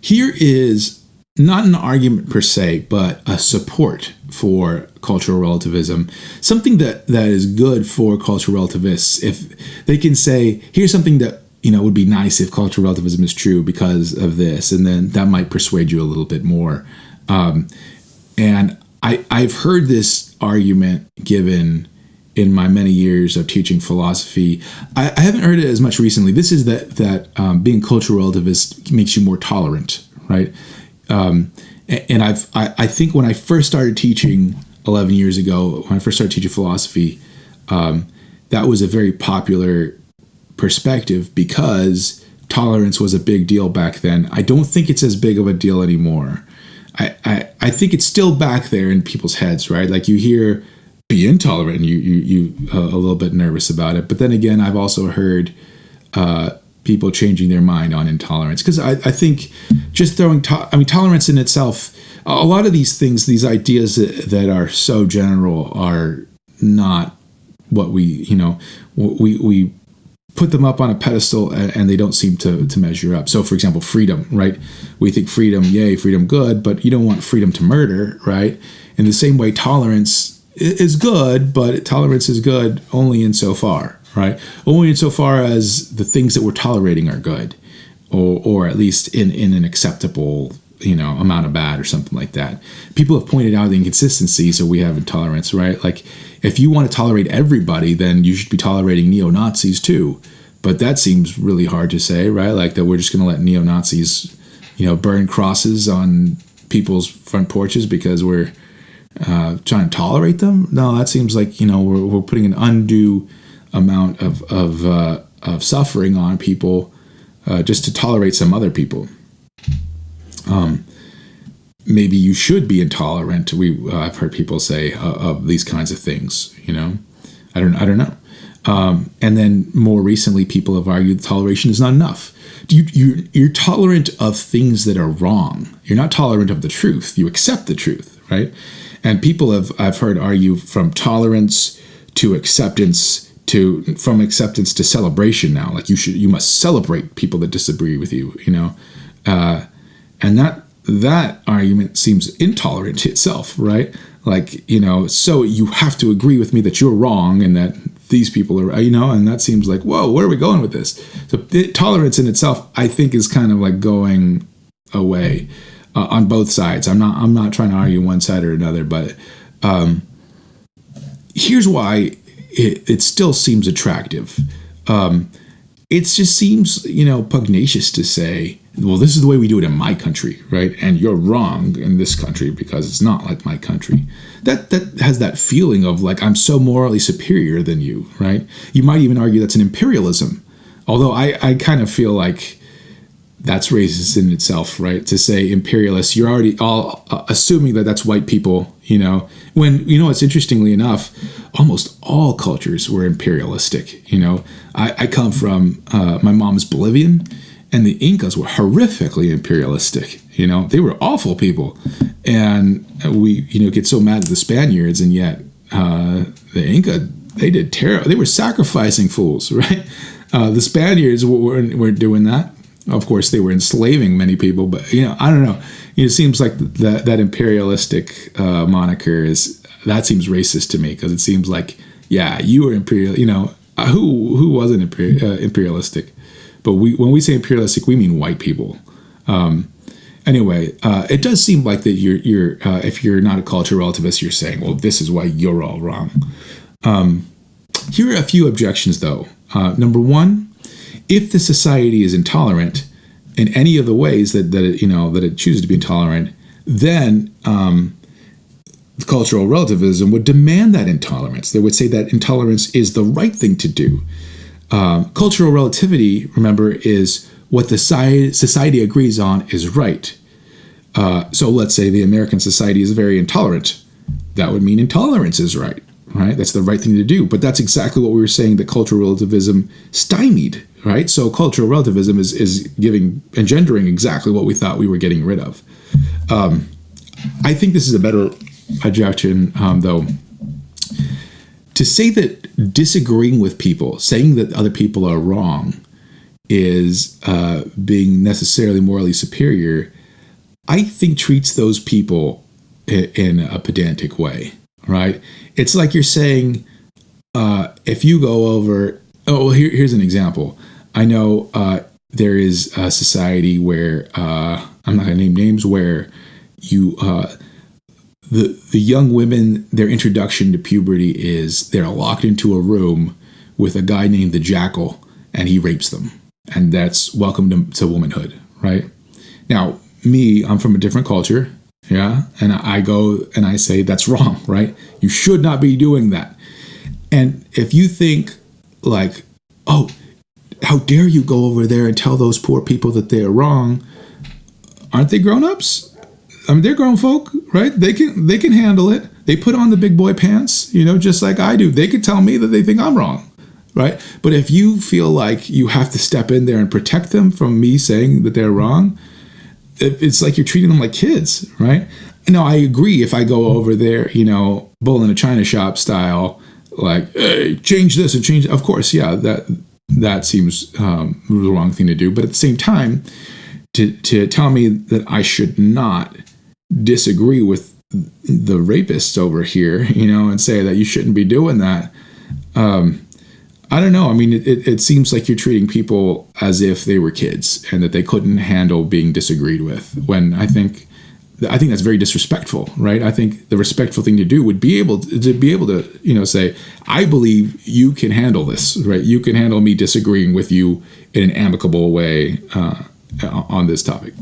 here is not an argument per se, but a support for cultural relativism. Something that is good for cultural relativists. If they can say, here's something that, would be nice if cultural relativism is true because of this, and then that might persuade you a little bit more. And I've heard this argument given in my many years of teaching philosophy. I haven't heard it as much recently. This is that being cultural relativist makes you more tolerant, right? And I think when I first started teaching 11 years ago, when I first started teaching philosophy, that was a very popular perspective because tolerance was a big deal back then. I don't think it's as big of a deal anymore. I think it's still back there in people's heads, right? Like you hear be intolerant and you a little bit nervous about it. But then again, I've also heard people changing their mind on intolerance, because I think just throwing tolerance in itself, a lot of these things, these ideas that are so general are not what we put them up on a pedestal and they don't seem to measure up. So for example, freedom, right? We think freedom, yay, freedom good, but you don't want freedom to murder, right? In the same way, tolerance is good, but tolerance is good only insofar, right? Only insofar as the things that we're tolerating are good, or at least in an acceptable, amount of bad or something like that. People have pointed out the inconsistencies that we have in tolerance, right? Like if you want to tolerate everybody, then you should be tolerating neo-Nazis too. But that seems really hard to say, right? Like that we're just going to let neo-Nazis, burn crosses on people's front porches because we're trying to tolerate them. No, that seems like, we're putting an undue amount of suffering on people just to tolerate some other people. Maybe you should be intolerant. I've heard people say of these kinds of things. I don't know. And then more recently, people have argued toleration is not enough. You're tolerant of things that are wrong. You're not tolerant of the truth. You accept the truth, right? And people I've heard argue from tolerance to acceptance from acceptance to celebration now. Like you must celebrate people that disagree with you, and that argument seems intolerant itself, right? Like, so you have to agree with me that you're wrong and that these people are, and that seems like, whoa, where are we going with this? So tolerance in itself, I think, is kind of like going away on both sides. I'm not trying to argue one side or another, but here's why it still seems attractive. It just seems, pugnacious to say, well, this is the way we do it in my country, right? And you're wrong in this country because it's not like my country. That has that feeling of like, I'm so morally superior than you, right? You might even argue that's an imperialism. Although I kind of feel like that's racist in itself, right? To say imperialists, you're already all assuming that that's white people, when, it's interestingly enough, almost all cultures were imperialistic. I come from, my mom's Bolivian, and the Incas were horrifically imperialistic. They were awful people. And we, get so mad at the Spaniards, and yet the Inca, they did terrible. They were sacrificing fools, right? The Spaniards weren't doing that. Of course, they were enslaving many people, but, I don't know. It seems like that imperialistic moniker that seems racist to me, because it seems like, yeah, you were imperial, who wasn't imperialistic? But when we say imperialistic, we mean white people. Anyway, it does seem like that you're if you're not a cultural relativist, you're saying, well, this is why you're all wrong. Here are a few objections, though. Number one, if the society is intolerant in any of the ways that it chooses to be intolerant, then cultural relativism would demand that intolerance. They would say that intolerance is the right thing to do. Cultural relativity, remember, is what the society agrees on is right. So let's say the American society is very intolerant. That would mean intolerance is right? That's the right thing to do. But that's exactly what we were saying that cultural relativism stymied, right? So cultural relativism is engendering exactly what we thought we were getting rid of. I think this is a better objection, though. To say that disagreeing with people, saying that other people are wrong, is being necessarily morally superior, I think treats those people in a pedantic way, right? It's like you're saying, if you go over, here's an example. I know there is a society where, I'm not going to name names, where you, the young women, their introduction to puberty is they're locked into a room with a guy named the Jackal, and he rapes them. And that's welcome to womanhood, right? Now, I'm from a different culture, yeah? And I go and I say, that's wrong, right? You should not be doing that. And if you think like, oh, how dare you go over there and tell those poor people that they're wrong? Aren't they grown-ups? I mean, they're grown folk, right? They can handle it. They put on the big boy pants, just like I do. They could tell me that they think I'm wrong, right? But if you feel like you have to step in there and protect them from me saying that they're wrong, it's like you're treating them like kids, right? Now, I agree if I go over there, bull in a china shop style, like, hey, change this and change. Of course, yeah, that seems the wrong thing to do. But at the same time, to tell me that I should not disagree with the rapists over here, and say that you shouldn't be doing that. I don't know. I mean, it seems like you're treating people as if they were kids and that they couldn't handle being disagreed with, when I think that's very disrespectful, right? I think the respectful thing to do would be able to say, I believe you can handle this, right? You can handle me disagreeing with you in an amicable way on this topic.